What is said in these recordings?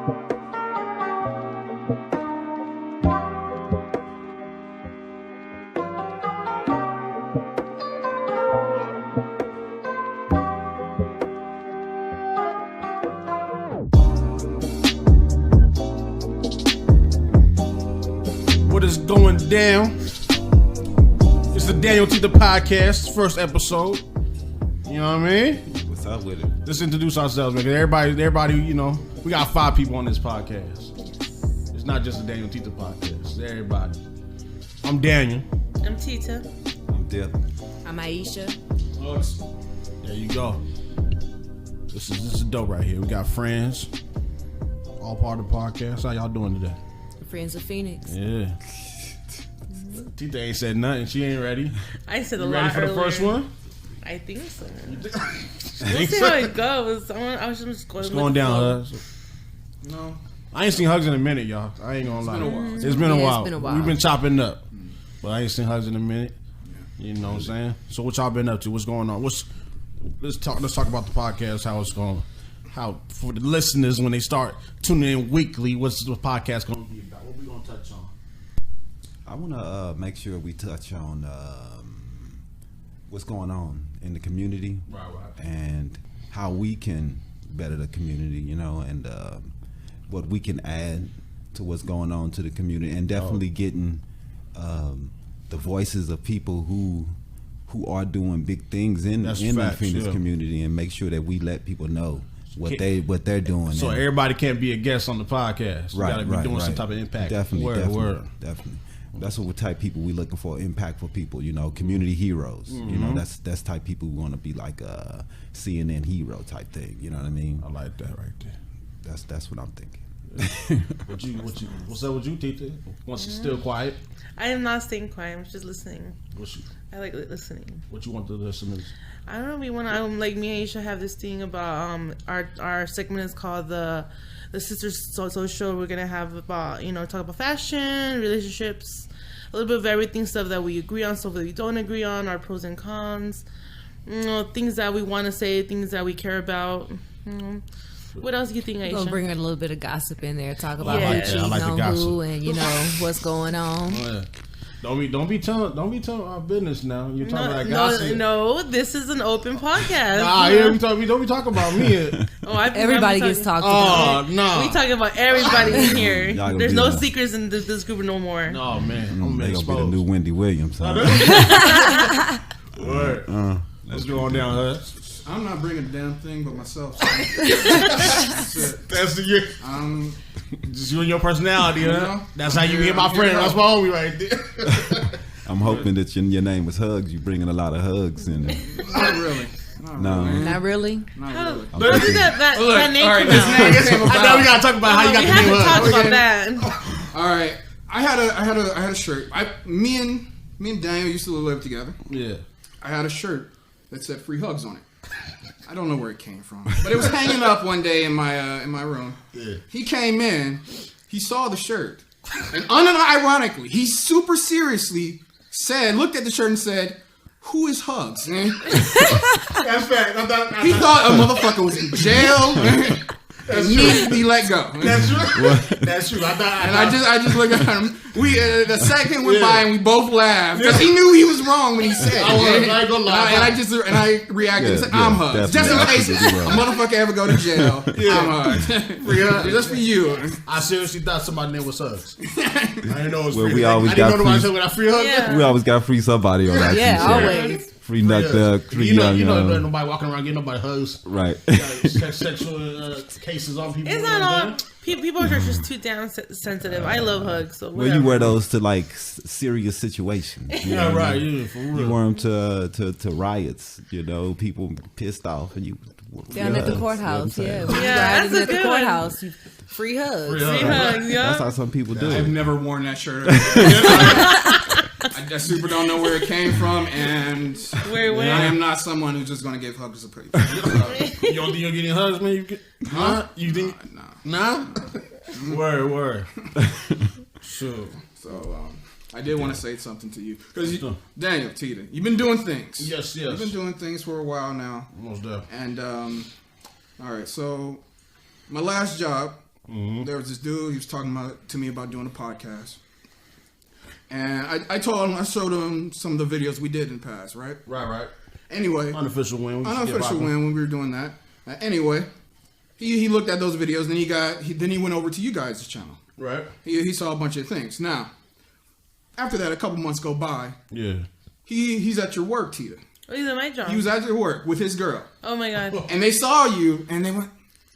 What is going down? It's the DanYo&Tita Podcast, first episode. You know what I mean? What's up with it? Let's introduce ourselves, man. Everybody, you know, we got 5 people on this podcast. It's not just the DanYo&Tita Podcast. It's everybody. I'm Daniel. I'm Tita. I'm Dip. I'm Aisha. There you go. This is dope right here. We got friends, all part of the podcast. How y'all doing today? Friends of Phoenix. Yeah. Tita ain't said nothing. She ain't ready. I said a You lot ready for earlier. the first one? I think so. We'll See how it goes. I was just going. What's going down, Hugs? No. I ain't seen Hugs in a minute, y'all. I ain't gonna lie. been a while. It's been a while. It's been a while. We've been chopping up. But I ain't seen Hugs in a minute. You know what I'm saying? So what y'all been up to? What's going on? Let's talk about the podcast, how it's going. How for the listeners when they start tuning in weekly, what's the podcast gonna be about? What we gonna touch on? I want to make sure we touch on what's going on in the community, Right. and how we can better the community, you know, and what we can add to what's going on to the community, and definitely getting the voices of people who are doing big things in the Phoenix community, and make sure that we let people know what they're doing. So everybody can't be a guest on the podcast. You gotta be doing some type of impact. Definitely. That's what type of people we looking for. Impactful people, you know, community heroes. Mm-hmm. You know, that's type of people we want to be like a CNN hero type thing. You know what I mean? I like that right there. That's what I'm thinking. What's up with you, Tita? Once you're still quiet. I am not staying quiet. I'm just listening. What I like listening. you want the listeners? I don't know. We want to like me and Aisha have this thing about our segment is called the Sisters Social. We're gonna have about talk about fashion, relationships, a little bit of everything, stuff that we agree on, stuff that we don't agree on, our pros and cons, things that we want to say, things that we care about. What else do you think, Aisha? We'll bring a little bit of gossip in there, talk about Yeah. who cheating I like the on gossip. who, and what's going on. Yeah. Don't be telling our business now. You're talking about gossip. No, this is an open podcast. Don't be talking about me. Everybody gets talked about. Oh no, We talking about everybody in here. Y'all gonna There's be no the- secrets in this group no more. No man, I'm They gonna be the exposed. new Wendy Williams. Huh? Word. Let's go on down, Hugs. I'm not bringing a damn thing but myself. So. That's the just you and your personality, huh? know? That's how you hear my friend. That's my homie right there. I'm hoping that your name was Hugs. You bringing a lot of hugs in. Not really. No. Not really. Not really. Where did that name all right, come this out? name came I know we about. gotta talk about how you got We the name haven't talked Hugs. about that. All right, I had a shirt. Me and Daniel used to live together. Yeah. I had a shirt that said "Free Hugs" on it. I don't know where it came from, but it was hanging up one day in my room. Yeah. He came in, he saw the shirt, and unironically, he super seriously looked at the shirt and said, "Who is Hugs?" That's fact. He thought a motherfucker was in jail and needed to be let go. That's true. That's true. And I just looked at him. The second went by and we both laughed because he knew he was wrong when he said it. I ain't gonna lie. And I reacted and said, "I'm Hugs." Just in case a motherfucker ever go to jail, I'm Hugs. Free Hugs. Just for you. I seriously thought somebody's name was Hugs. I didn't know it was Well, free. we always I didn't got know nobody free- said when I free Hugs. Yeah. We always got free somebody on that. Yeah, t-shirt. always. Free nut thug. Free You know, young. nobody walking around getting nobody hugs. Right. Sexual cases on people. It's not all. People are just too damn sensitive. I love hugs. So Well, you wear those to like serious situations. You know Yeah, what I right. mean? Yeah, for You real. wear them to riets. You know, people pissed off, and you Down at the courthouse, You know what I'm saying? yeah. When you Yeah, riding that's a at the good one. courthouse, free hugs. Free Free hugs. hugs, yeah. That's how some people do I've it. never worn that shirt. I super don't know where it came from, and Where? I am not someone who's just gonna give hugs a pretty. You don't think you're getting hugs, man? Huh? You think? Nah. Word. Sure. So I did want to say something to you because Daniel, Tita, you've been doing things. Yes. You've been doing things for a while now, Almost there. and all right. So my last job, There was this dude. He was talking to me about doing a podcast, and I told him, I showed him some of the videos we did in the past, right? Right. Anyway, Unofficial win when we were doing that. Anyway, he looked at those videos, and then he went over to you guys' channel. Right. He saw a bunch of things. Now, after that, a couple months go by. Yeah. He's at your work, Tita. Oh, he's at my job. He was at your work with his girl. Oh my god. And they saw you, and they went,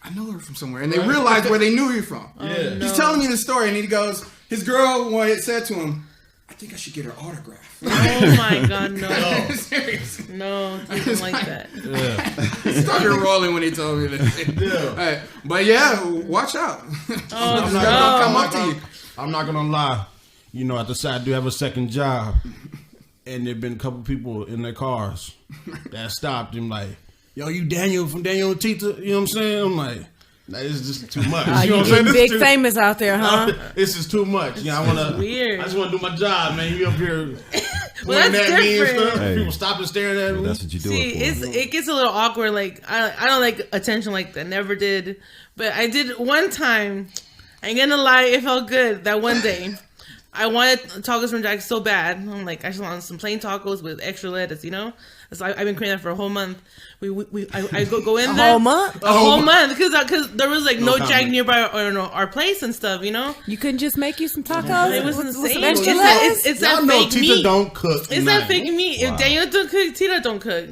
I know her from somewhere. And they realized where they knew you from. Yeah. He's telling me the story, and he goes, his girl said to him, I think I should get her autograph. Oh my god, no. Seriously. No, he didn't like that. Yeah. He started rolling when he told me this. Yeah. Right. But yeah, watch out. Oh, This girl gonna come up to you. I'm not gonna lie. You know, at the side, I do have a second job, and there've been a couple people in their cars that stopped him like, "Yo, you Daniel from Danyo&Tita?" You know what I'm saying? I'm like, nah, this is just too much. You know what I'm saying? Big This is too- famous out there, huh? This is too much. You know, weird. I just want to do my job, man. You up here Well, pointing that's at me and different. stuff. Hey. People stop and staring at me. That's what you do See, it for. it gets a little awkward. Like I don't like attention like that. Never did, but I did one time. I ain't gonna lie, it felt good that one day. I wanted tacos from Jack so bad. I'm like, I just want some plain tacos with extra lettuce, you know. So I've been craving that for a whole month. I go in there whole month? a whole month because there was like no Jack comment. nearby our place and stuff, you know. You couldn't just make you some tacos? It was with insane. some extra It's lettuce? it's Y'all that know fake Tita meat. don't cook. It's that fake meat. Wow. If Daniel don't cook, Tita don't cook.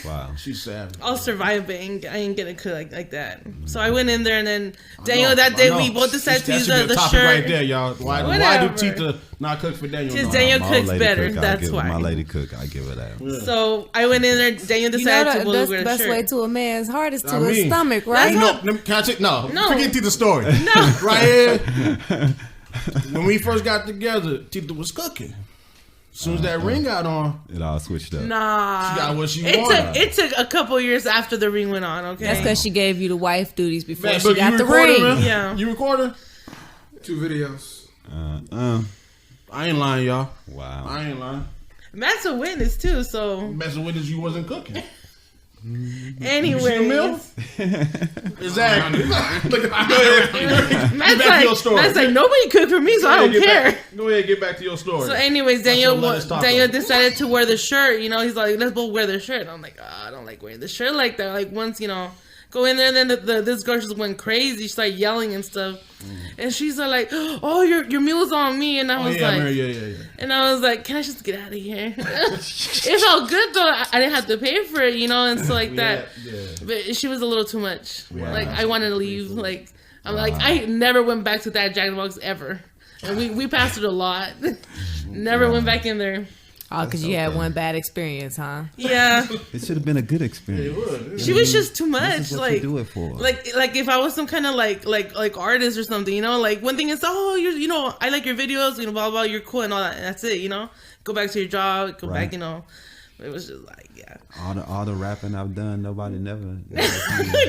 Wow. She's savage. I'll survive, but I ain't gonna cook like that. So I went in there, and then Daniel, that day we both decided to use the topic shirt. right there, y'all. Why do Whatever. Tita not cook for Daniel? Because No. Daniel My cooks lady better. cook, I That's give why. My lady cook, I give her that. So I went in there. Daniel You know decided to that's wear the a best shirt. way to a man's heart is to I his mean, stomach, right? Can I take? No. No. Forget Tita's story. No. Right here. When we first got together, Tita was cooking. As soon as that ring got on, It all switched up. Nah, she got what she wanted. It took a couple years after the ring went on. Okay, That's because she gave you the wife duties before Man, she but got you the recording, ring. man? Yeah. You recording? 2 videos. I ain't lying, y'all. Wow. I ain't lying. Matt's a witness too. So Best of witness, you wasn't cooking. anyway, meal? Exactly. Look at go ahead. Matt's back to your story. like nobody cooked for me, so I don't care. Go ahead, get back to your story. So, anyways, Daniel let's talk Daniel about it. decided to wear the shirt. You know, he's like, let's both wear the shirt. And I'm like, I don't like wearing the shirt like that. Like once, you know, go in there, and then this girl just went crazy. She started yelling and stuff, and she's like, "Oh, your meal's on me." And I was like, yeah. and I was like, "Can I just get out of here?" It felt good though. I didn't have to pay for it, you know, and so like that. Yeah. But she was a little too much. Wow. Like I wanted to leave. Like I'm like I never went back to that Jack in the Box ever. And we passed it a lot. Never went back in there. Oh, because you had one bad experience, huh? Yeah, It should have been a good experience. she was just too This much. is what Like you do it for. like if I was some kind of like artist or something, you know, like one thing is, oh, you know, I like your videos, you know, blah blah, you're cool and all that, and that's it, you know. Go back to your job, go Right. back, you know. It was just like, yeah. all the rapping I've done, nobody never.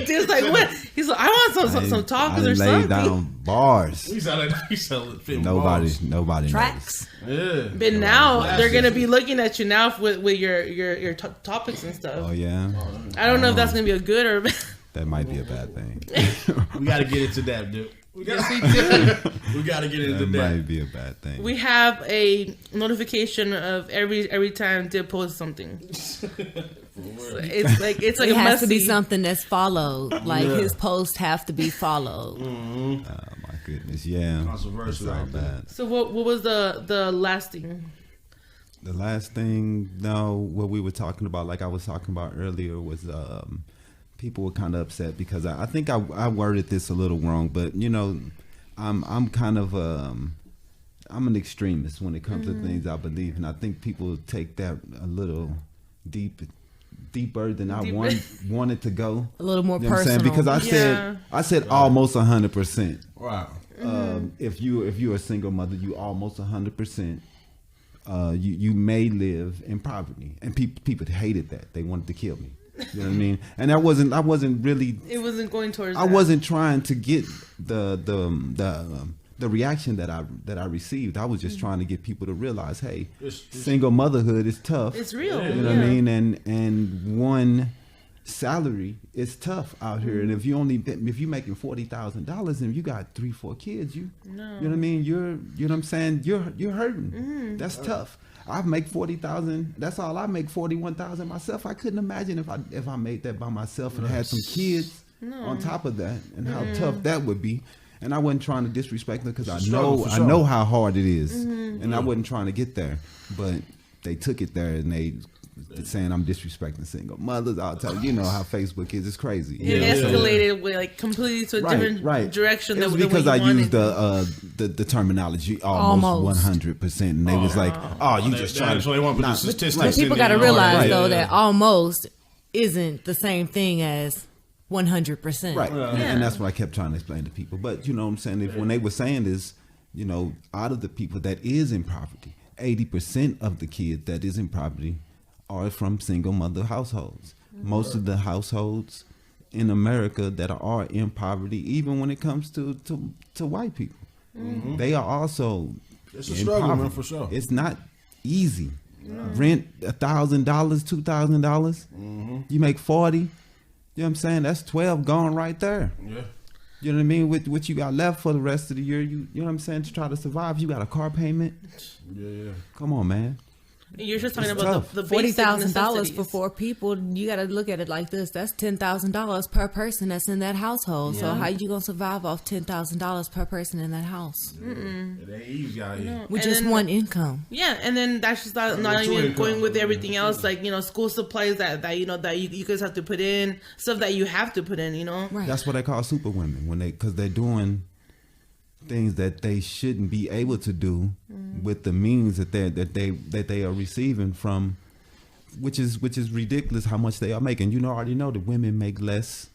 Just like what? He's like, I want some tacos or I something. laid down bars. He sounded fit Nobody balls. Tracks. Yeah. But now Glasses. they're gonna be looking at you now with your topics and stuff. Oh yeah, I don't know if that's gonna be a good or bad. that might be a bad thing. We got to get into that, dude. We got to get into That that. might be a bad thing. We have a notification of every time Dip posts something. So it's like It a has to be messy. something that's followed. Like Yeah. his posts have to be followed. Oh my goodness, yeah. Controversial It's all right there. bad. So what was the last thing? The last thing, no, what we were talking about, like I was talking about earlier, was people were kind of upset because I think I worded this a little wrong, but you know, I'm kind of I'm an extremist when it comes to things I believe, and I think people take that a little deeper than I wanted to go. A little more You know what I'm saying? personal. Because I said almost 100%. Wow. If you're a single mother, you almost 100%. You may live in poverty, and people hated that. They wanted to kill me. You know what I mean? And I wasn't really. It wasn't going towards. I that. wasn't trying to get the reaction that I received. I was just trying to get people to realize, hey, It's- single motherhood is tough. It's real. You know what I mean? And one salary is tough out here, and if you making $40,000 and you got 3-4 kids, you know what I mean. You know what I'm saying. You're hurting. That's tough. I make 40,000. That's all I make, 41,000 myself. I couldn't imagine if I made that by myself and had some kids on top of that, and how tough that would be. And I wasn't trying to disrespect them because I know how hard it is, and I wasn't trying to get there. But they took it there, and they saying I'm disrespecting single mothers. I'll tell you, how Facebook is. It's crazy. It escalated with like completely to a different direction. It was because I used the terminology almost 100%, and they was like, "Oh, you just trying to." So they want to put the statistics. But people got to realize though that almost isn't the same thing as 100%. Right. And that's what I kept trying to explain to people. But you know what I'm saying? When they were saying this, out of the people that is in poverty, 80% of the kids that is in poverty are from single mother households. Most of the households in America that are in poverty, even when it comes to white people, they are also it's a struggle, man, for sure. It's not easy. Rent $1,000, $2,000. You make 40. You know what I'm saying? That's 12 gone right there. Yeah. You know what I mean? With what you got left for the rest of the year, you know what I'm saying? To try to survive, you got a car payment. Yeah. Come on, man. You're just talking about the $40,000 for 4 people. You got to look at it like this. That's $10,000 per person that's in that household. Yeah. So how you gonna survive off $10,000 per person in that house? It ain't easy out here. With just one income. Yeah, and then that's just not even going with everything else, like school supplies that you guys have to put in, stuff that you have to put in. Right. That's what they call super women because they're doing things that they shouldn't be able to do with the means that they are receiving from, which is ridiculous how much they are making. I already know that women make less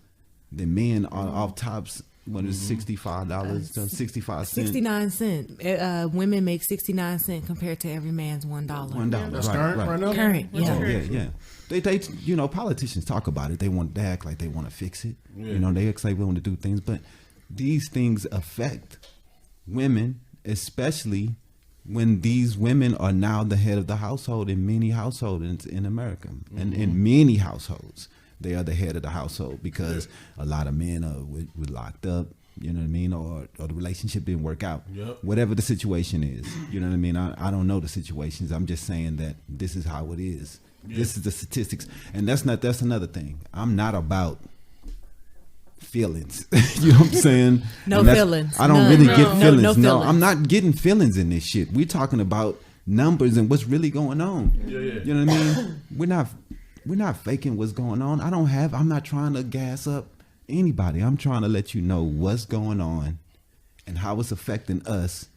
than men off tops. When it's $65 to 65 cents. 69 cents. Women make 69 cents compared to every man's $1. $1. That's current right now. Current, yeah. Yeah. They politicians talk about it. They act like they want to fix it. Yeah. They act like they want to do things, but these things affect women, especially when these women are now the head of the household in many households in America. And in many households, they are the head of the household because a lot of men were locked up, you know what I mean, or the relationship didn't work out. Whatever the situation is, you know what I mean. I don't know the situations. I'm just saying that this is how it is. This is the statistics, and that's another thing. I'm not about feelings. You know what I'm saying? No feelings. I don't really get feelings. No feelings. I'm not getting feelings in this shit. We're talking about numbers and what's really going on. You know what I mean? We're not faking what's going on. I'm not trying to gas up anybody. I'm trying to let you know what's going on and how it's affecting us.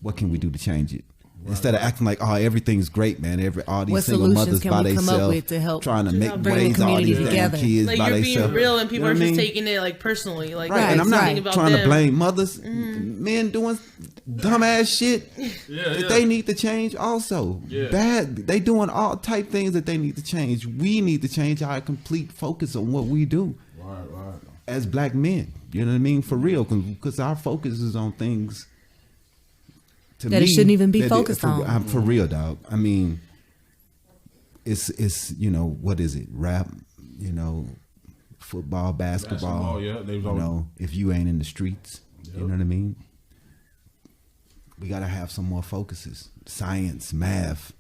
What can we do to change it? Instead of acting like, oh, everything's great, man. All these single mothers by themselves trying to raise all these damn kids like by you're themselves. Being real, and people are just taking it like personally, like right. And I'm not trying to blame mothers, men doing dumbass shit that they need to change. Also, bad. They doing all type things that they need to change. We need to change our complete focus on what we do, right. As black men. You know what I mean? For real, because our focus is on things. That it shouldn't even be focused on. For real, dog. I mean, it's what is it? Rap, football, basketball. If you ain't in the streets, you know what I mean? We got to have some more focuses. Science, math,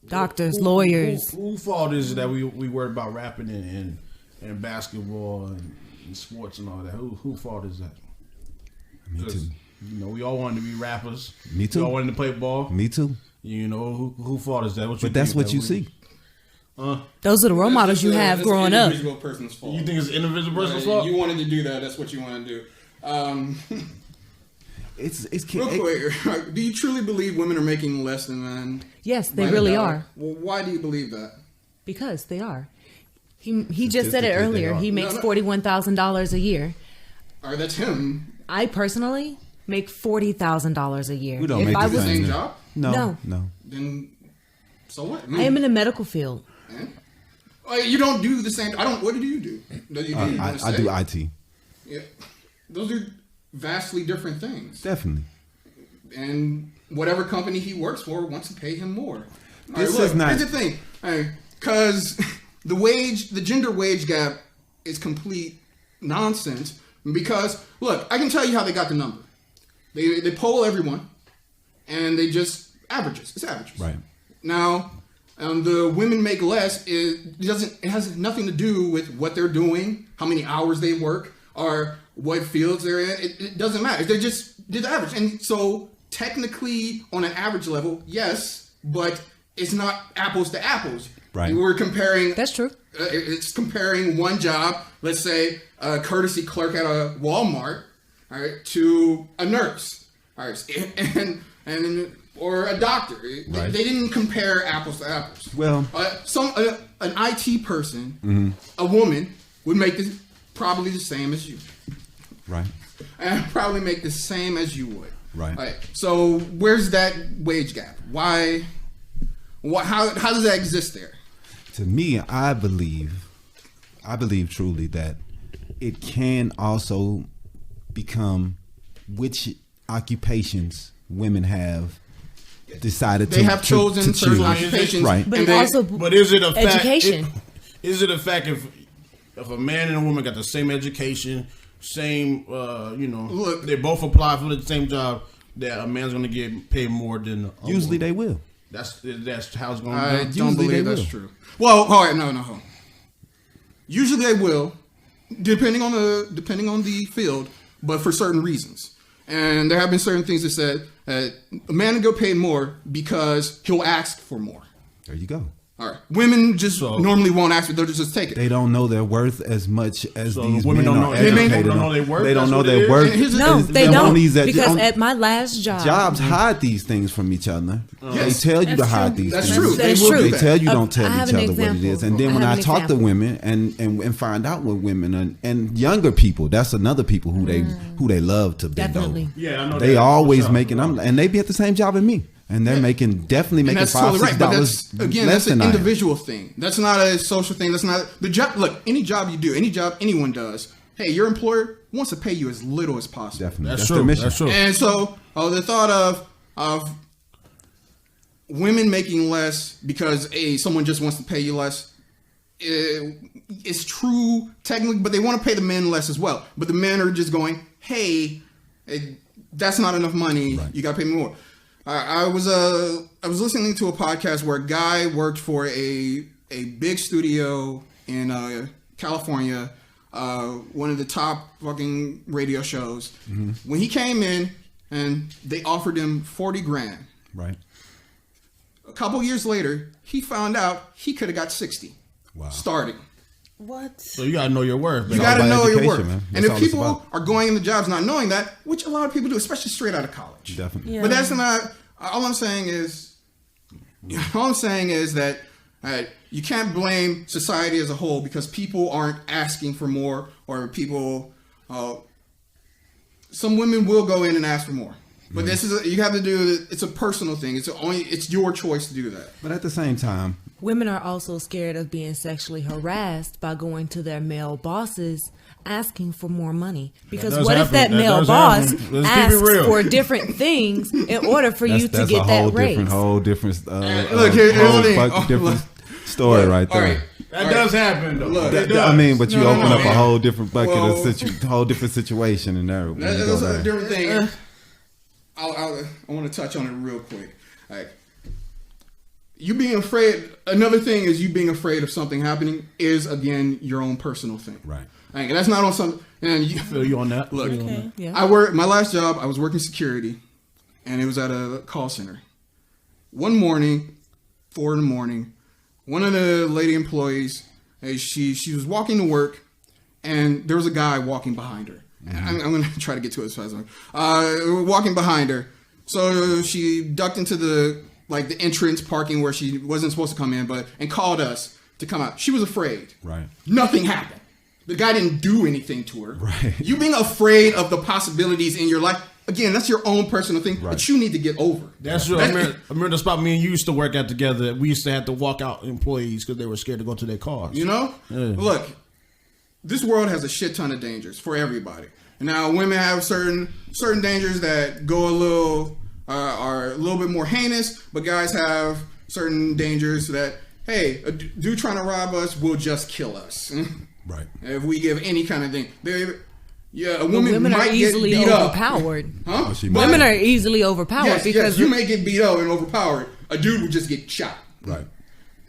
Doctors, lawyers. Who fault is it that we worry about rapping and basketball and sports and all that? Who fault is that? Me too. We all wanted to be rappers. Me too. We all wanted to play ball. Me too. Who fault is that? But that's what you see. Those are the role models you have growing up. It's an individual person's fault. You think it's an individual person's fault? You wanted to do that. That's what you want to do. It's real quick. Do you truly believe women are making less than men? Yes, they really are. Well, why do you believe that? Because they are. He just said it earlier. He makes $41,000 a year. All right, that's him. I personally make $40,000 a year. We don't make the same job. No. Then, so what? I am in the medical field. You don't do the same. What do you do? I do IT. Yeah, those are vastly different things. Definitely. And whatever company he works for wants to pay him more. This is not. Here's the thing, because the gender wage gap is complete nonsense because look, I can tell you how they got the number. They poll everyone, and they just averages. It's averages. Right. Now, the women make less. It has nothing to do with what they're doing, how many hours they work, or what fields they're in. It doesn't matter. They just did the average, and so technically, on an average level, yes, but it's not apples to apples. Right. We're comparing. That's true. It's comparing one job, let's say a courtesy clerk at a Walmart, all right, to a nurse, all right, and or a doctor. Right. They didn't compare apples to apples. Well, an IT person, a woman, would make probably the same as you, right. and probably make the same as you would. Right. All right. So where's that wage gap? Why? How does that exist there? To me, I believe truly that it can also become which occupations women have decided they have chosen to certain choose. occupations, Right. But and But is it a fact? education. Is it a fact if a man and a woman got the same education, same Look, they both apply for the same job, that a man's going to get paid more than a Usually woman? they will. That's how it's going I to be. don't Usually believe they that's will. true. Well, all right, no. Usually they will, depending on the field, but for certain reasons. And there have been certain things that said a man will get paid more because he'll ask for more. There you go. All right, women just So- normally won't ask for; they'll just take it. They don't know their worth as much as So these women men don't are know- they educated don't know on. their worth? They don't That's know what it their is? worth. And here's the- No, Is they Them don't. onlys that- Because on- at my last job, Jobs hide these things from each other. Yes. They tell you to That's hide true. these That's things. true. That is will true. do They that. tell you don't tell I have each an other what it example. is. And then I when have I an talk to example. women and find out with women and younger people, that's another people who they love to bend Definitely. over. Yeah, I know They that. always For sure. making them, and they be at the same job as me, and they're definitely And making that's $5, totally right, but $6 that's again, less that's an than I am. individual thing. That's not a social thing. That's not the job. Look, any job you do, any job anyone does, hey, your employer wants to pay you as little as possible. Definitely, That's that's true. their mission. That's true. And so, the thought of women making less because someone just wants to pay you less is true technically, but they want to pay the men less as well. But the men are just going, hey, that's not enough money. Right. You got to pay me more. I was listening to a podcast where a guy worked for a big studio in California, one of the top fucking radio shows. Mm-hmm. When he came in and they offered him $40,000, Right. a couple years later, he found out he could have got 60. Wow. Starting. What? So you got to know your worth. You man. got to about know your education, worth. man. And That's if all it's people about. are going into jobs not knowing that, which a lot of people do, especially straight out of college. Definitely. Yeah. But that's not. All I'm saying is that you can't blame society as a whole because people aren't asking for more, or people. Some women will go in and ask for more, but this is you have to do. It's a personal thing. It's your choice to do that. But at the same time, women are also scared of being sexually harassed by going to their male bosses asking for more money. Because does what if happen. that That male does boss happen. Let's keep it asks real. for different things in order for you to that's get a that whole raise? whole different Look, here's the thing. different story Look, right all there. right. That does happen, though. Look, It That- I does. mean, but you No, open no, up a man. whole different bucket Well, whole different situation in there. when you go That's a there. different thing. I want to touch on it real quick. Like, you being afraid. Another thing is you being afraid of something happening is again your own personal thing. Right. Like, that's not on something. And you, Feel you on that. Look, Feel you on Okay. that. Yeah. my last job. I was working security, and it was at a call center. One morning, 4 a.m, one of the lady employees, she was walking to work, and there was a guy walking behind her. I'm going to try to get to it as fast as I can. Walking behind her. So she ducked into the entrance parking where she wasn't supposed to come in, and called us to come out. She was afraid. Right. Nothing happened. The guy didn't do anything to her. Right. You being afraid of the possibilities in your life, again, that's your own personal thing, Right. but you need to get over. That's true. I remember the spot me and you used to work at together. We used to have to walk out employees because they were scared to go to their cars. You know? Yeah. Look, this world has a shit ton of dangers for everybody. And now women have certain dangers that go are a little bit more heinous, but guys have certain dangers that hey, a dude trying to rob us will just kill us. Right. If we give any kind of thing. A But woman women might are easily get beat overpowered. Up. Huh? she But- Women are easily overpowered because you may get beat up and overpowered. A dude will just get shot. Right.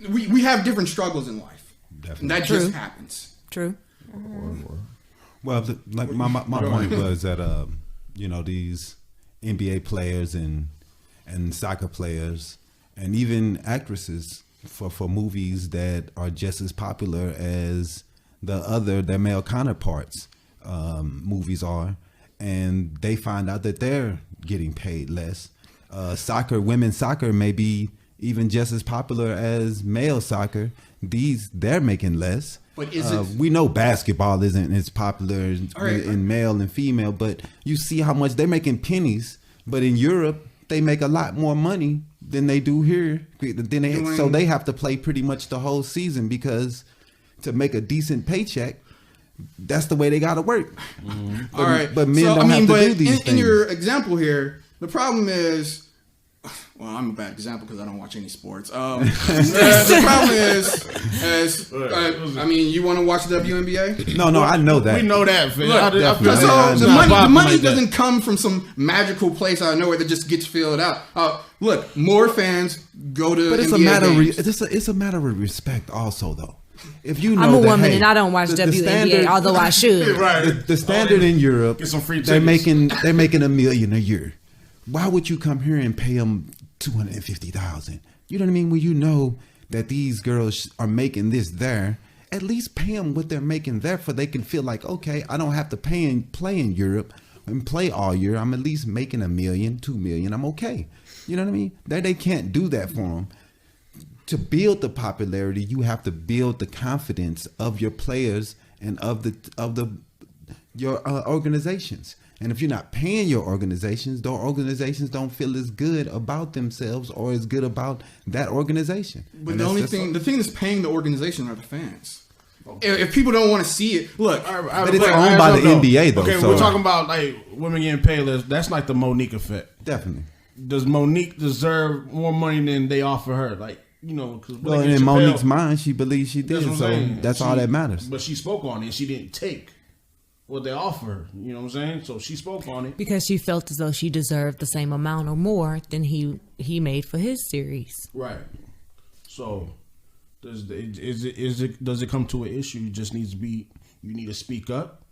We have different struggles in life. Definitely. And that True. just happens. True. Well, like my point was that these NBA players and soccer players and even actresses for movies that are just as popular as their male counterparts movies are, and they find out that they're getting paid less. Women's soccer may be even just as popular as male soccer. They're making less. But is it? We know basketball isn't as popular in male and female, but you see how much they're making pennies. But in Europe, they make a lot more money than they do here. So they have to play pretty much the whole season because to make a decent paycheck, that's the way they got to work. All right. But men don't have to do these things. In your example here, the problem is, well, I'm a bad example because I don't watch any sports. The problem is, you want to watch WNBA? No, I know that. We know that, Phil. Look, definitely. so the money like that. doesn't come from some magical place out of nowhere that just gets filled out. Look, more fans go to. But it's NBA a matter. games. It's a matter of respect, also, though. If you know I'm a that, woman hey, and I don't watch WNBA, standard- although I should. Right. The standard in Europe, Get some free they're tickets. making $1 million a year. Why would you come here and pay them $250,000? You know what I mean? When you know that these girls are making this there, at least pay them what they're making there, for they can feel like, okay, I don't have to play in Europe and play all year. I'm at least making $1 million, $2 million. I'm okay. You know what I mean? They can't do that for them. To build the popularity, you have to build the confidence of your players and of your organizations. And if you're not paying your organizations, those organizations don't feel as good about themselves or as good about that organization. But the thing that's paying the organization are the fans. If people don't want to see it, look. But it's owned by the NBA, though. Okay, so we're talking about like women getting paid less. That's like the Monique effect. definitely. Does Monique deserve more money than they offer her? Like, because Well, in Monique's mind, she believes she did, what so I'm saying. that's all that matters. But she spoke on it. She didn't take what they offer her. You know what I'm saying? So she spoke on it. Because she felt as though she deserved the same amount or more than he made for his series. Right. So does it come to an issue? You just needs to be. You need to speak up.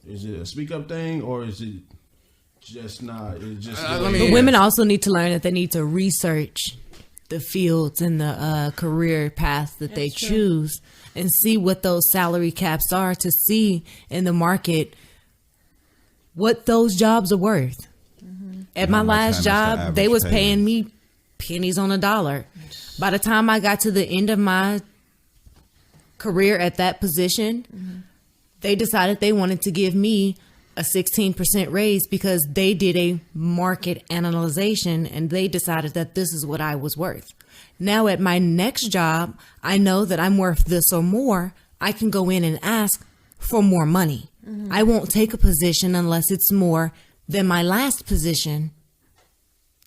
Is it a speak up thing, or is it just not? It's just. But women also need to learn that they need to research the fields and the career path that they choose and see what those salary caps are, to see in the market what those jobs are worth. At my last job, they was paying me pennies on a dollar. By the time I got to the end of my career at that position, they decided they wanted to give me a 16% raise because they did a market analyzation and they decided that this is what I was worth. Now at my next job, I know that I'm worth this or more. I can go in and ask for more money. I won't take a position unless it's more than my last position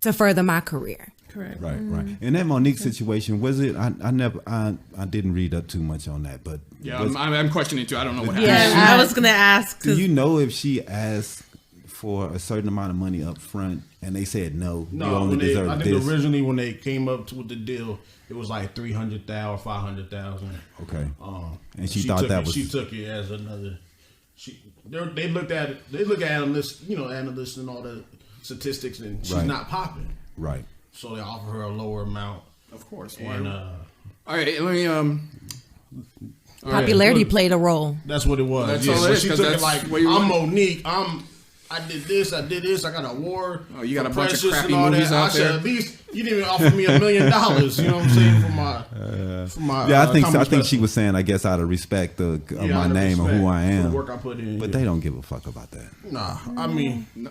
to further my career. Correct. Right. In that Monique situation, was it? I didn't read up too much on that, but Yeah, I'm questioning too. I don't know what happened. Yeah, I was gonna ask. do you know if she asked for a certain amount of money up front and they said no, you No, only deserve I think this? originally when they came up with the deal, it was like 300,000 or 500,000. Okay. And she took thought that it, was. She took it as another. They looked at it. They look at analysts, analysts and all the statistics, and she's Right. not popping. Right. So they offer her a lower amount. Of course. And All right, let me Popularity played a role. that's what it was. That's yeah, all so it is, she 'cause took it that's like, what you I'm want. Monique. I did this. I got an award. Oh, you got for a bunch of Precious crappy and all movies that. out I said, there. at least you didn't even offer me $1 million. You know what I'm saying for my. Yeah, I think so. I comedy think she special. was saying, I guess, out of respect of Yeah, my out of name and respect who I for the am. work I put in. But yeah. they don't give a fuck about that. Nah, I mean, no,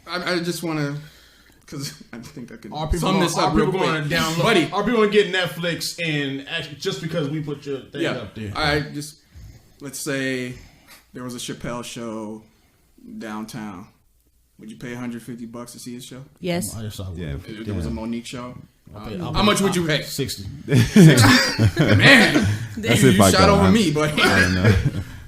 I just want to, because I think I could our people sum this up real quick. going to download. Buddy. Our people going to get Netflix and actually, just because we put your thing Yeah. up there. I just, let's say there was a Chappelle show downtown. Would you pay $150 to see his show? Yes. I just saw Yeah. There was a Monique show. How much would you pay? 60. Man, That's you if I shot go. over me, but I don't know.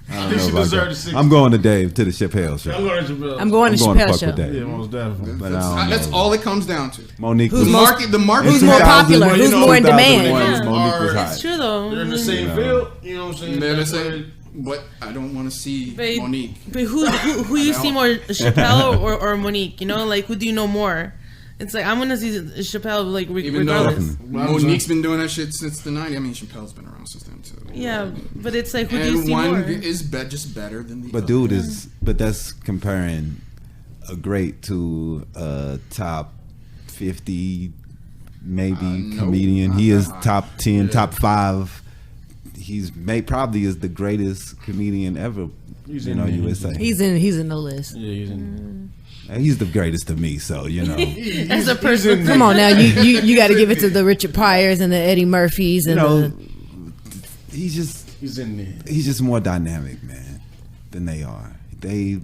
I don't know She about deserved that. the 60. I'm going to Dave to the Chappelle show. I'm going to Chappelle. I'm going to I'm going to Chappelle fuck show. with Dave. Yeah, most definitely. But I don't that's know. all it comes down to. Monique Who's was The market. Who's more 2000, popular? you Who's know, more in 2001, demand? Monique was Or- hot. It's true though. They're in the same field. You know what I'm saying? They're the That's same. But I don't want to see But- Monique. But who you see more, Chappelle or Monique? You know, like who do you know more? It's like I'm gonna see Chappelle like Even regardless. though Monique's been doing that shit since the 90s. I mean, Chappelle's been around since then too. Yeah, but it's like who do you And see one more? is just better than the But other. dude but that's comparing a great to a top 50 maybe No, comedian. not He that is high. top 10, top 5. He's probably is the greatest comedian ever. He's You in know, there. you would say He's in the list. Yeah, he's in. he's the greatest to me. So you know, As a person, Come on now, you got to give it to the Richard Pryors and the Eddie Murphys you and know, the, he's just He's in there. he's just more dynamic, man, than they are. They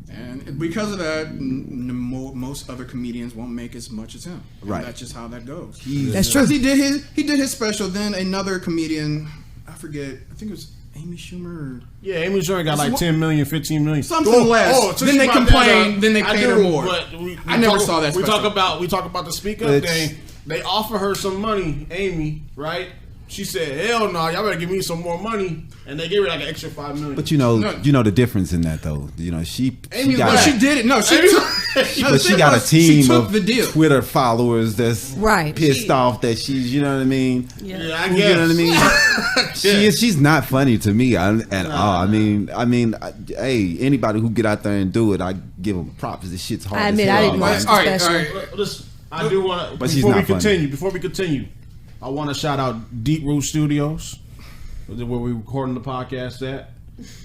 And because of that, most other comedians won't make as much as him. And Right. That's just how that goes. That's true. Because he did his special. Then another comedian, I forget. I think it was Amy Schumer or Yeah, Amy Schumer got like 10 million, 15 million. something less. so Then she they brought complain. that up. Then they I paid do, her more. But I never saw that We special. talk about the speak up It's- thing. They offer her some money, Amy, right? She said, "Hell no, y'all better give me some more money," and they gave her like an extra $5 million. but you know No. the difference in that though. You know, she Amy's got Well, she did it. No, she Amy- took. no, the But she thing got a was, she team took of the deal. Twitter followers that's Right. pissed off that she's, you know what I mean? yeah. yeah, I You guess. know what I mean? She's not funny to me at all. I mean, hey, anybody who get out there and do it, I give them props. This shit's hard. I as admit, hell. I didn't All watch right, the all special. right. Listen, I do want to. But she's Before we not funny. continue, I want to shout out Deep Root Studios, where we recording the podcast at.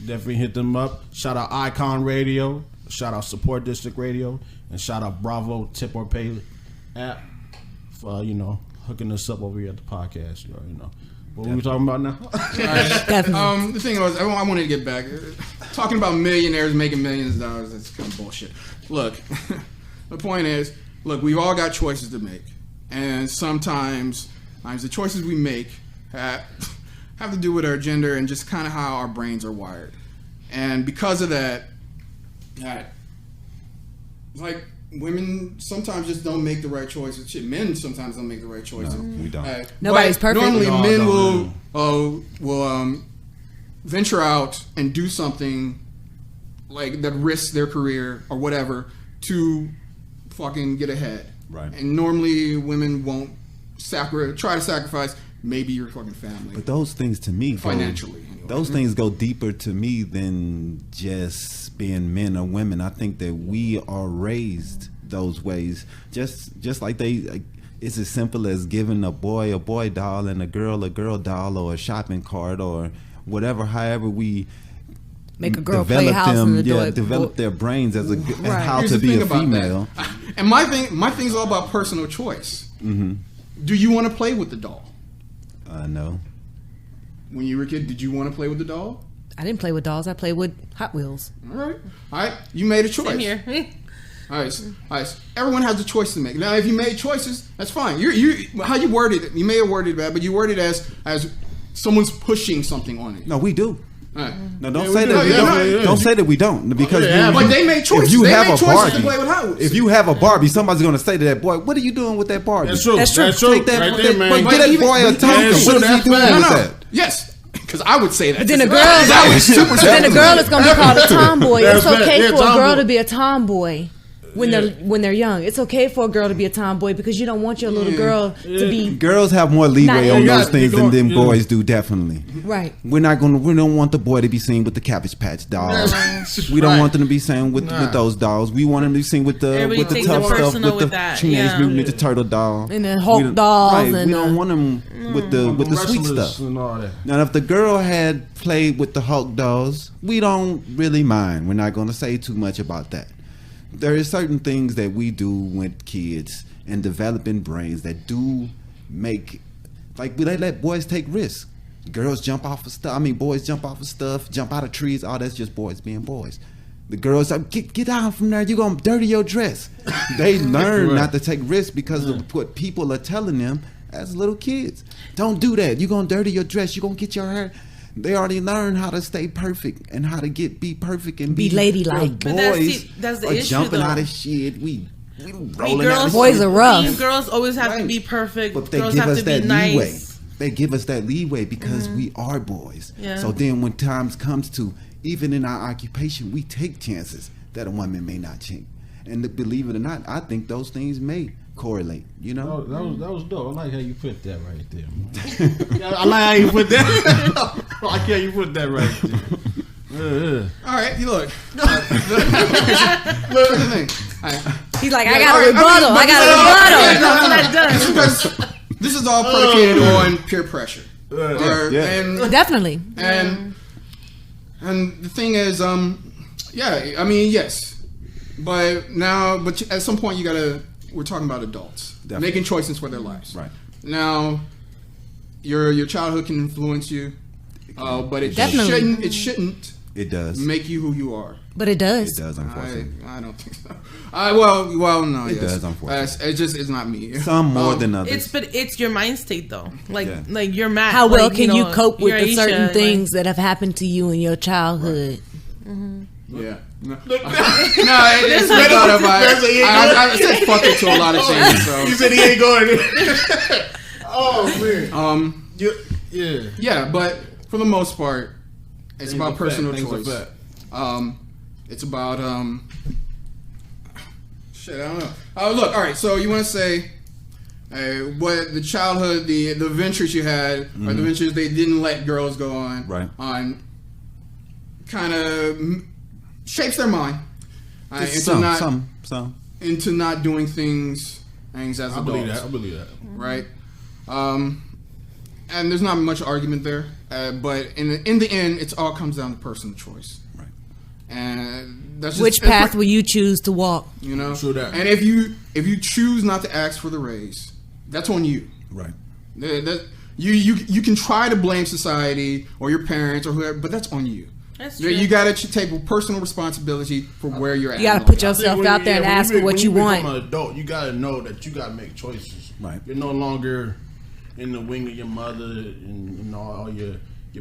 Definitely hit them up. Shout out Icon Radio. Shout out Support District Radio, and shout out Bravo Tip or Pay app for hooking us up over here at the podcast. You already know. What were we talking about now? Definitely. The thing was, I wanted to get back. Talking about millionaires making millions of dollars, that's kind of bullshit. Look, the point is, look, we've all got choices to make. And sometimes the choices we make have to do with our gender and just kind of how our brains are wired. And because of that, like, women sometimes just don't make the right choices. Shit, men sometimes don't make the right choices. No, we don't. Nobody's But perfect. Normally, No, men no, will venture out and do something like that risks their career or whatever to fucking get ahead. Right. And normally, women won't try to sacrifice maybe your fucking family. But those things to me, Financially, anyway. those things go deeper to me than just being men or women. I think that we are raised those ways, just like they. It's as simple as giving a boy doll and a girl doll, or a shopping cart or whatever. However we Make a girl play house in the door. develop their brains as as how Here's to the be thing a about female. that. And my thing is all about personal choice. Mm-hmm. Do you want to play with the doll? No. When you were a kid, did you want to play with the doll? I didn't play with dolls. I played with Hot Wheels. All right. You made a choice. Same here. All right. Everyone has a choice to make. Now, if you made choices, that's fine. How you worded it, you may have worded it bad, but you worded it as someone's pushing something on it. No, we do. All right. No, don't Yeah, say we that do. we Yeah, don't. yeah. Don't say that we don't, because Yeah, But they made choices. If you They have made a choices Barbie, to play with Hot Wheels. if you have a Barbie, somebody's gonna say to that boy, "What are you doing with that Barbie?" That's true. That's true. That's true. Take that, right that there, man. but get that even- boy a but- Tonka. that's What true, is he that's doing bad. with No. that? Yes. Because I would say that. Then a girl, That was super then a girl is gonna be called a tomboy. That's It's okay bad. Yeah, for a girl tomboy. to be a tomboy when Yeah. they're young. It's okay for a girl to be a tomboy because you don't want your little girl to be Girls have more leeway Not- on Yeah, those things you than go- boys do. Definitely. right. We don't want the boy to be seen with the Cabbage Patch dolls. That's We don't right. want them to be seen with those dolls. We want them to be seen with the Everybody takes it tough stuff, personal with the with that, Teenage yeah. Mutant Ninja Turtle doll, And the Hulk We don't- dolls Right, and we don't the- want them with the sweet Wrestlers stuff. and all that. Now, if the girl had played with the Hulk dolls, we don't really mind. We're not going to say too much about that. There are certain things that we do with kids and developing brains that do make, like, they let boys take risks. Girls jump off of stuff. Boys jump off of stuff, jump out of trees. Oh, that's just boys being boys. The girls like, get down from there. You're going to dirty your dress. They learn not to take risks because of what people are telling them as little kids. Don't do that. You're going to dirty your dress. You're going to get your hair. They already learn how to stay perfect and how to be perfect and be ladylike. But boys that's the are issue, jumping though. out of shit. We rolling out of Boys shit. are rough. Girls always have to be perfect. But they Girls give have us to be that nice. leeway. They give us that leeway because we are boys. Yeah. So then when times comes to, even in our occupation, we take chances that a woman may not change. And believe it or not, I think those things may correlate, you know? That was dope. I like how you put that right there. I like how you put that. I like how you put that right there. All right, you look. Look the thing. All right. He's like, I got a rebuttal. I got a rebuttal. Because this is all predicated on peer pressure. And Definitely. And the thing is, yeah, I mean, yes, but at some point we're talking about adults making choices for their lives. Right. Now, your childhood can influence you, but it Definitely. shouldn't. It does. Make you who you are. But it does. It does, unfortunately. I don't think so. Well, no. It does, unfortunately. It's not me. Some more than others. It's your mind state though. Like you're mad. How well like, can you cope with the Aisha, certain like, things that have happened to you in your childhood? Right. Yeah. No, it's not thought about. I said fuck it to a lot of things. So. You said he ain't going. Oh man. Yeah, but for the most part, it's about personal choice. It's about shit. I don't know. Look, all right. So you want to say what the childhood, the ventures you had, or the ventures they didn't let girls go on, on, kind of shapes their mind into not doing things as adults. I believe that. Right. And there's not much argument there, but in the end, it all comes down to personal choice. Right. And that's just, which path will you choose to walk? You know. True that. And if you choose not to ask for the raise, that's on you. Right. You can try to blame society or your parents or whoever, but that's on you. That's true. You got to take personal responsibility for where you're at. You got to put yourself out there and ask for what you want. When you become an adult, you got to know that you got to make choices. Right. You're no longer in the wing of your mother and all your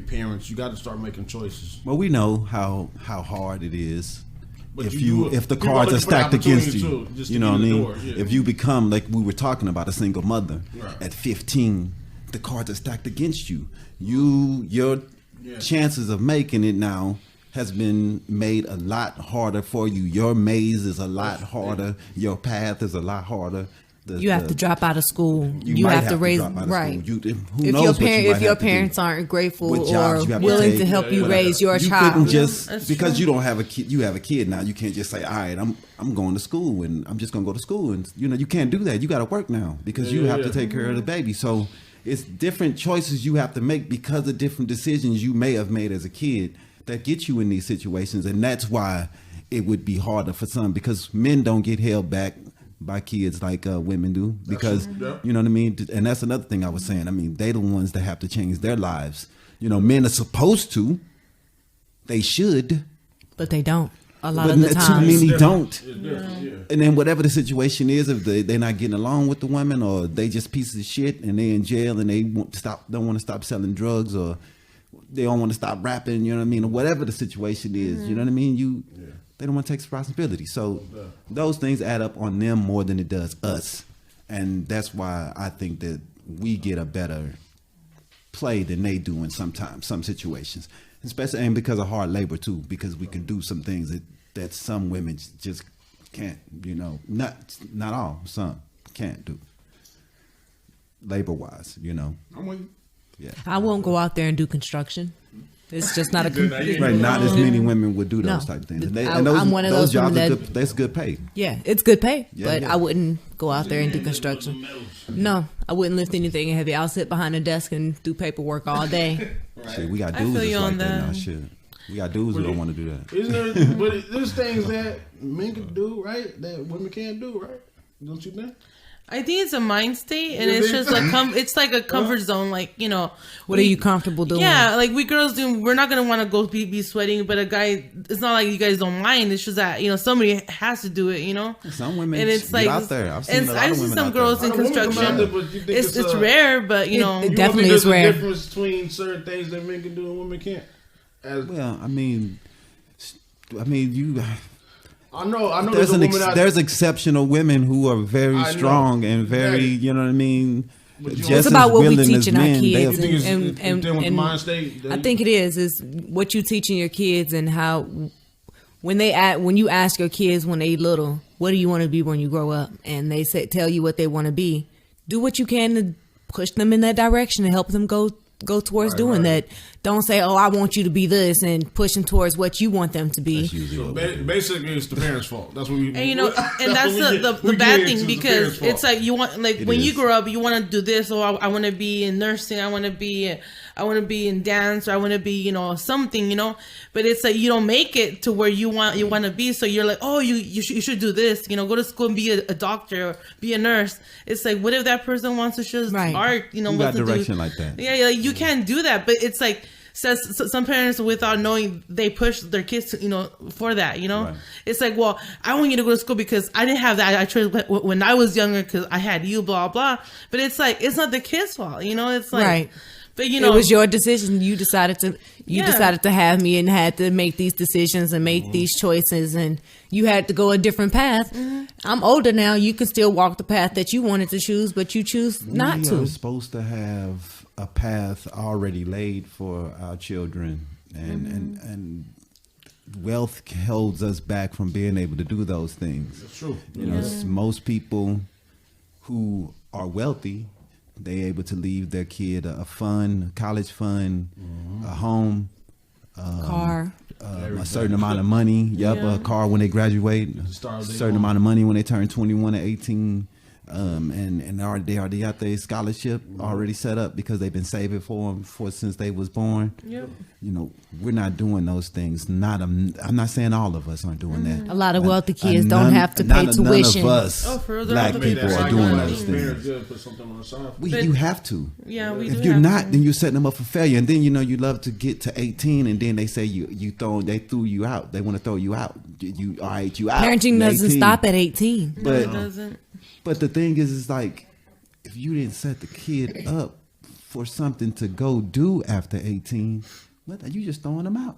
parents. You got to start making choices. Well, we know how hard it is. But If the cards are stacked against you, you know what I mean? If you become, like we were talking about, a single mother at 15, the cards are stacked against you. Your chances of making it now has been made a lot harder for you. Your maze is a lot harder. Your path is a lot harder. You have to drop out of school. You might have to raise right. If your parents aren't grateful or willing to help you raise your child, couldn't just because you don't have a kid. You have a kid now. You can't just say, "All right, I'm going to school and I'm just going to go to school." And you can't do that. You got to work now because you have to take care of the baby. So it's different choices you have to make because of different decisions you may have made as a kid that get you in these situations, and that's why it would be harder for some because men don't get held back by kids like women do because you know what I mean. And that's another thing I was saying. I mean, they the ones that have to change their lives. Men are supposed to, they should, but they don't. A lot of the time, too many don't. And then whatever the situation is, if they're not getting along with the women, or they just pieces of shit and they in jail and they don't want to stop selling drugs, or they don't want to stop rapping, you know what I mean, or whatever the situation is, you know what I mean. They don't want to take responsibility. So those things add up on them more than it does us. And that's why I think that we get a better play than they do in some situations. Especially, and because of hard labor too, because we can do some things that some women just can't, not all, some can't do. Labor-wise, I'm with you. Yeah. I won't go out there and do construction. It's just not a right. Not as many women would do those type of things. I'm one of those jobs women that's good pay. Yeah, it's good pay, but I wouldn't go out there and do construction. No, I wouldn't lift anything heavy. I'll sit behind a desk and do paperwork all day. Shit, we got dudes that's like that now. Shit, we got dudes who don't want to do that. Isn't there? But there's things that men can do, right? That women can't do, right? Don't you think? I think it's a mind state, and it's just like it's like a comfort zone. Like, you know, What are you comfortable doing? Yeah, like we girls do. We're not gonna want to go be sweating, but a guy, it's not like you guys don't mind. It's just that, you know, somebody has to do it. You know, Some women and it's get like out there. I've seen some girls in construction. It's rare, but you know, It definitely is rare. There's a difference between certain things that men can do and women can't. Well, I mean, you. I know. There's exceptional women who are very strong and very, you know what I mean. It's about what we teaching our kids, and mind state. I think it is what you teaching your kids and how when you ask your kids when they little, what do you want to be when you grow up, and they tell you what they want to be, do what you can to push them in that direction and help them go towards doing that. Don't say, "Oh, I want you to be this," and push them towards what you want them to be. So basically, it's the parents' fault. That's what we. And you know, and that's the bad thing, because it's like you want, like when you grow up, you want to do this. Or I want to be in nursing. I want to be in dance, or I want to be, you know, something, you know. But it's like you don't make it to where you want to be. So you're like, oh, you should do this. You know, go to school and be a doctor, or be a nurse. It's like, what if that person wants to just art? You know, got direction like that. Yeah, like, you can't do that. But it's like, some parents, without knowing, they push their kids to, you know, for that, you know. Right. It's like, well, I want you to go to school because I didn't have that. I tried when I was younger because I had you, blah blah. But it's like, it's not the kid's fault, you know. It's like, right. But you know, it was your decision. You decided to have me and had to make these decisions and make these choices, and you had to go a different path. Mm-hmm. I'm older now. You can still walk the path that you wanted to choose, but you choose not to. We are supposed to have a path already laid for our children, and wealth holds us back from being able to do those things. That's true. You know, most people who are wealthy, they able to leave their kid a college fund, a home, car, a certain amount of money. A car when they graduate, a certain amount of money when they turn 21 or 18. And they already got their scholarship already set up because they've been saving for them since they was born. Yep. You know, we're not doing those things. I'm not saying all of us aren't doing that. A lot of wealthy kids don't have to pay tuition. None of us black people are doing those things. You have to. Yeah, we if you're not, then you're setting them up for failure. And then, you know, you love to get to 18, and then they say they threw you out. They want to throw you out. You out. Parenting doesn't stop at 18. No, it doesn't. But the thing is like, if you didn't set the kid up for something to go do after 18, you just throwing them out.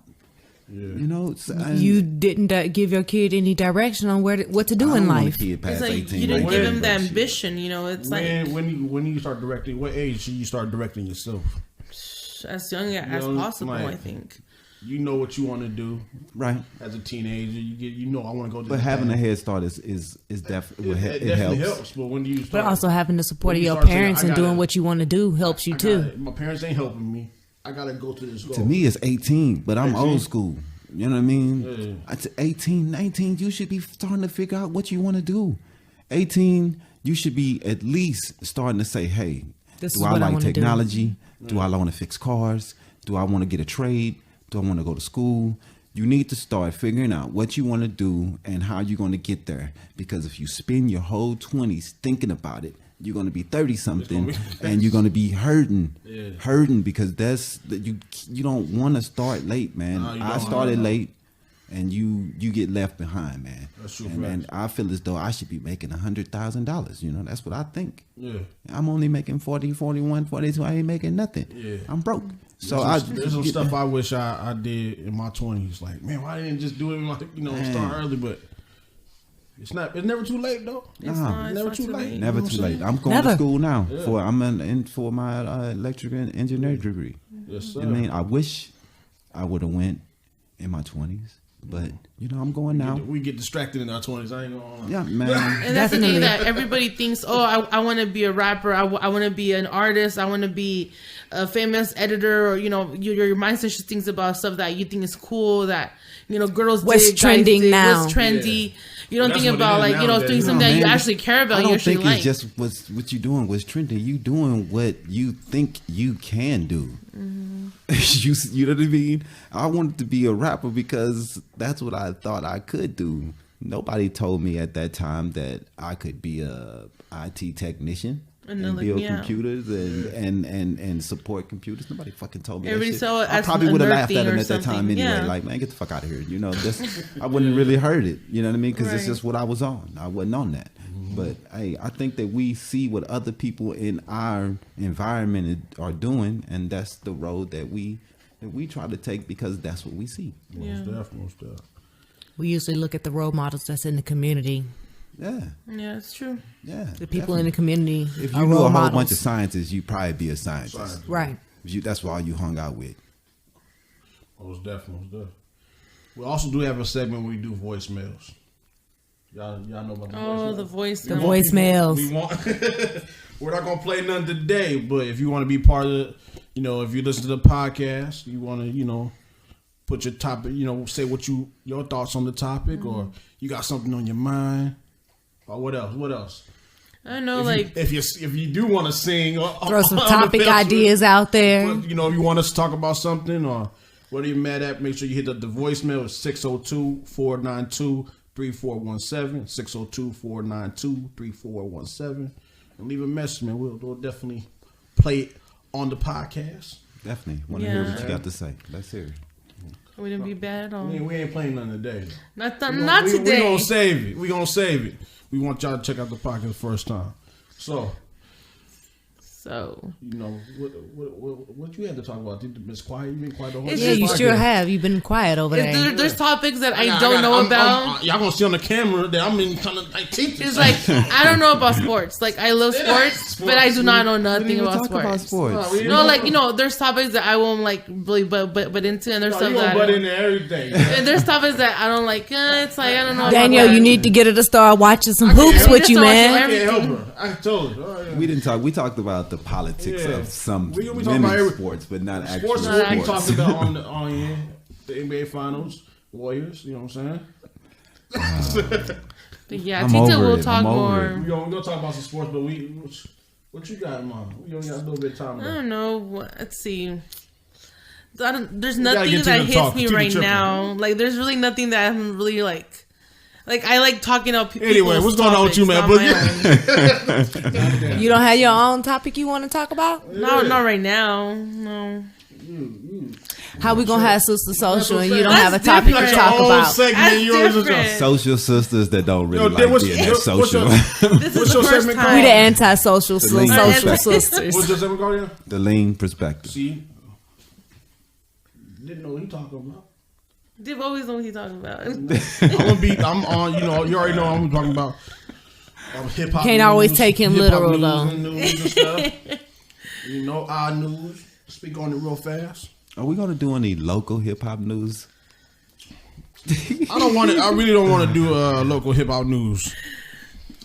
Yeah. You know, you didn't give your kid any direction on what to do in life. It's like 18, you didn't give him the ambition. You know, it's when you start directing, what age should you start directing yourself? As young as possible, I think. You know what you want to do, right? As a teenager, I want to go. But having a head start is definitely it helps. But when do you start? But also having the support of your parents and doing what you want to do helps you too. My parents ain't helping me. I gotta go to this goal. To me, it's 18, but I'm 18? Old school. You know what I mean? Yeah. 18, 19, you should be starting to figure out what you want to do. 18, you should be at least starting to say, "Hey, do I like technology? Do I want to fix cars? Do I want to get a trade? Do I want to go to school?" You need to start figuring out what you want to do and how you're going to get there. Because if you spend your whole 20s thinking about it, you're going to be 30-something and you're going to be hurting. Yeah. Hurting because you don't want to start late, man. I started late, and you get left behind, man. That's true. And I feel as though I should be making $100,000. You know, that's what I think. Yeah. I'm only making 40, 41, 42. I ain't making nothing. Yeah. I'm broke. So there's some stuff I wish I did in my 20s. Like, man, why didn't I just do it? Start early, but it's never too late though. It's never too late. Never too late. I'm going to school now for my electrical engineering degree. Yes, sir. I mean, I wish I would have went in my 20s. But, you know, I'm going now. We get distracted in our 20s. I ain't going to Yeah, man. And that's the thing that everybody thinks, I want to be a rapper. I want to be an artist. I want to be a famous editor. Or, you know, your mindset just thinks about stuff that you think is cool, that, you know, girls what's trending now. What's trendy. Yeah. You don't think about, like, doing something that you actually care about. I don't think it's just what you're doing was trendy. You doing what you think you can do. Mm-hmm. You know what I mean? I wanted to be a rapper because that's what I thought I could do. nobody told me at that time that I could be a IT technician and build computers and support computers. Nobody fucking told me that shit. I probably would have laughed at him at that time anyway. Yeah. Like, man, get the fuck out of here. You know, I wouldn't really heard it. You know what I mean? Because it's just what I was on. I wasn't on that. But hey, I think that we see what other people in our environment are doing, and that's the road that we try to take because that's what we see. Most definitely. We usually look at the role models that's in the community. Yeah, it's true. Yeah, the people in the community. If you knew a whole bunch of scientists, you'd probably be a scientist. Right. That's why you hung out with. Most definitely. We also do have a segment where we do voicemails. Y'all know about the voicemails? The voicemails. The voicemails. We're not gonna play none today, but if you want to be part of it, if you listen to the podcast, you want to, put your topic, say your thoughts on the topic, or you got something on your mind, or what else? I don't know, if you do want to sing, or throw some topic ideas out there. If you want us to talk about something, or what are you mad at? Make sure you hit the voicemail. It's 602-492-3417, 602-492-3417, and leave a message, man. We'll definitely play it on the podcast. Definitely want to hear what you got to say. Let's hear it. We didn't be bad at all. We ain't playing none today. Not today. We gonna save it. We want y'all to check out the podcast first time. So what you had to talk about? Did you been quiet? You been quiet the whole time? Yeah, you sure have. You've been quiet over there. There's topics that I don't know about. Y'all gonna see on the camera that I'm in kind of like teaching. It's like I don't know about sports. Like I love sports, but I do not know nothing about sports. There's topics that I won't like really but into, and there's stuff that butt into everything. And there's topics that I don't like. It's like I don't know. Daniel, you need to get her to start watching some hoops with you, man. I can't help her. I told her. We didn't talk. We talked about the politics of some women's sports, but not actual sports. We talked about on the NBA Finals, Warriors. You know what I'm saying? But yeah, Tita will talk more. We're gonna talk about some sports, but what you got, Mom? We only got a little bit of time left. I don't know. Let's see. There's nothing that hits me right now. Like, there's really nothing that I'm really like. Like, I like talking about people. Anyway, what's going on with you, man? You don't have your own topic you want to talk about? No, not right now. No. How we gonna have Sister Social and you don't have a topic to talk about? Social sisters that don't really like being that social. This is the first time. We the anti-social social sisters. What's your segment called again? The lean perspective. See? Didn't know what he talking about. Dib always know what he's talking about. I'm on, you already know I'm talking about hip hop. Can't always take him literal though. News and stuff. Our news. Speak on it real fast. Are we gonna do any local hip hop news? I really don't want to do local hip hop news.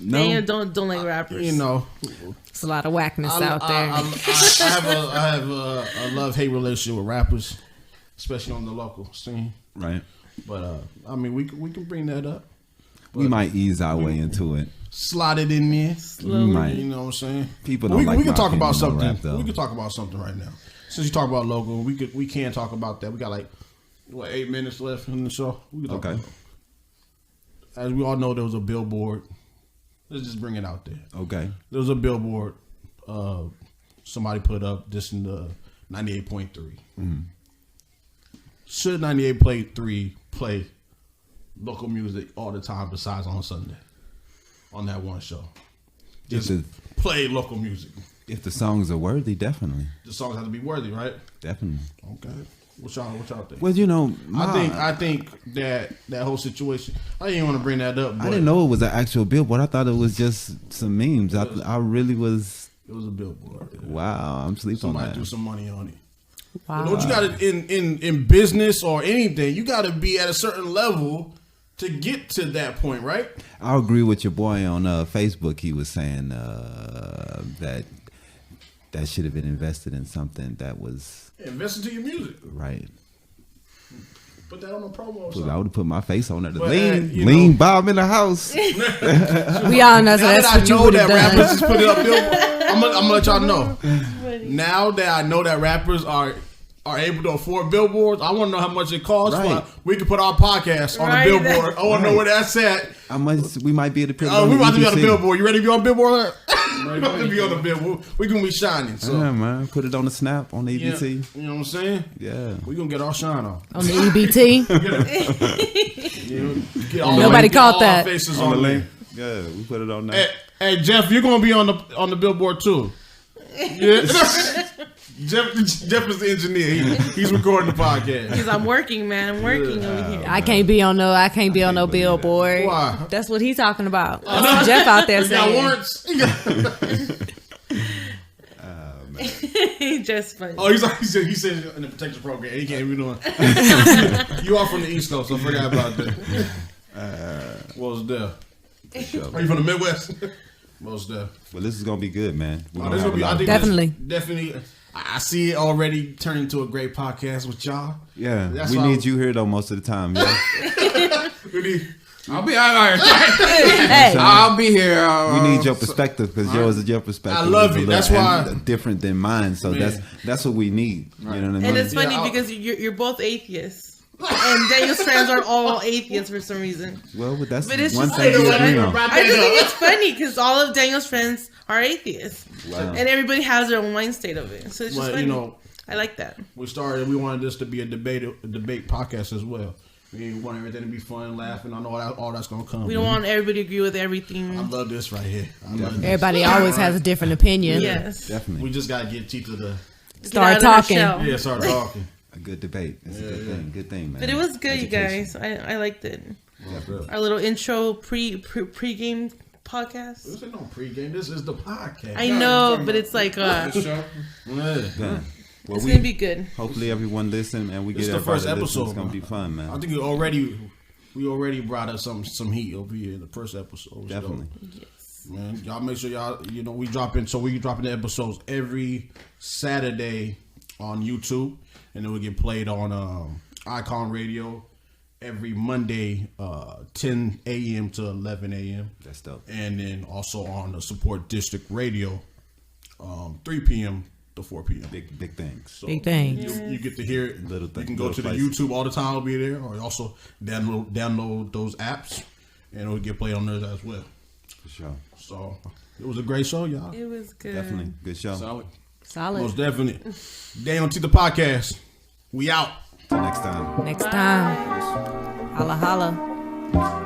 No, Daniel don't like rappers. It's a lot of whackness out there. I have a love-hate relationship with rappers, especially on the local scene. Right. But we can bring that up. We might ease our way into it. Slide it in there. We might. You know what I'm saying? People don't like. We can talk about something. We can talk about something right now. Since you talk about local, we can talk about that. We got 8 minutes left in the show. We can talk about it. As we all know, there was a billboard. Let's just bring it out there. Okay. There was a billboard. Somebody put up this in the 98.3. Mm-hmm. Should 98.3 play local music all the time besides on Sunday? On that one show. Just play local music. If the songs are worthy, definitely. The songs have to be worthy, right? Definitely. Okay. What y'all think? Well, I think that whole situation. I didn't want to bring that up. But I didn't know it was an actual billboard. I thought it was just some memes. I really was. It was a billboard. Yeah. Wow, I'm sleeping on that. Somebody threw some money on it. Wow. But you got to in business or anything, you got to be at a certain level to get to that point, right? I agree with your boy on Facebook. He was saying that should have been invested in something that was invested to your music, right? Put that on a promo. Or I would have put my face on it. Lean Bob in the house. We all know that's what you would have done. Rappers just put it up there. I'm gonna let y'all know. Now that I know that rappers are are able to afford billboards, I want to know how much it costs. Right. We can put our podcast on a billboard. I want to know where that's at. How much we might be able to put on We the about to be on the EBC. billboard. You ready to be on the billboard? We about to be on the billboard. We gonna be shining. So Yeah, man. Put it on the snap on the yeah, EBT. you know what I'm saying? Yeah. We gonna get our shine on. On the EBT. Get all Nobody get caught all that. our faces On the there. link. Yeah, we put it on there. Hey, Jeff, you're gonna be on the billboard too. Yeah. Jeff is the engineer. He's recording the podcast. Because I'm working, man. I'm working over here. I can't be on no billboard. Why? That's what he's talking about. That's what Jeff out there You got saying. warrants? Just funny. Oh, he said in the protection program. He can't be doing. You are from the East Coast, so I forgot about that. What was there? Are you from the Midwest? What was there? Well, this is gonna be good, man. We're Oh, gonna this have gonna be, a lot I of think fun. definitely. I see it already turning into a great podcast with y'all. Yeah, That's we why need you here though most of the time. Yeah, We need. I'll be all right. Hey, I'll be here. we need your perspective because yours is your perspective. I love is a it. That's little why- different than mine. So Man. that's what we need. You know what I mean? And it's funny Yeah, because you're both atheists. And Daniel's friends are all atheists for some reason. well, but that's But it's one just thing like, we what? agree on. I just think it's funny because all of Daniel's friends are atheists. Wow. And everybody has their own mind state of it. So it's just Well, funny. you know, I like that. we wanted this to be a debate podcast as well. We want everything to be fun, laughing. I know all that's gonna come. We don't want everybody to agree with everything. I love this right here. I love this. everybody always has a different opinion. Yes. Definitely We just gotta get Tita to Get out Start of her talking. shell. start talking. a good debate. It's a good thing. Good thing, man. But it was good, you Education. guys. I liked it. Well, Our little intro pre-game podcast. this ain't no pregame. This is the podcast. I know, but it's like Yeah. Yeah. Well, it's gonna be good. hopefully everyone listen and we This get is the first everybody to listen. episode. It's gonna be fun, I man. think we already brought us some heat over here in the first episode. Definitely. So, man, y'all make sure we dropping the episodes every Saturday on YouTube, and then we get played on Icon Radio every Monday 10 a.m. to 11 a.m. That's dope. and then also on the Support District Radio 3 p.m. to 4 p.m. Big things. So Big things. You get to hear it. Little You things, can go to little the places. YouTube all the time. It'll be there, or also download those apps, and it'll get played on there as well. For sure. So it was a great show, y'all. It was good. Definitely. Good show. Solid. Solid. Most definitely. DanYo&Tita Podcast. We out. Till next time. Next time. Holla holla.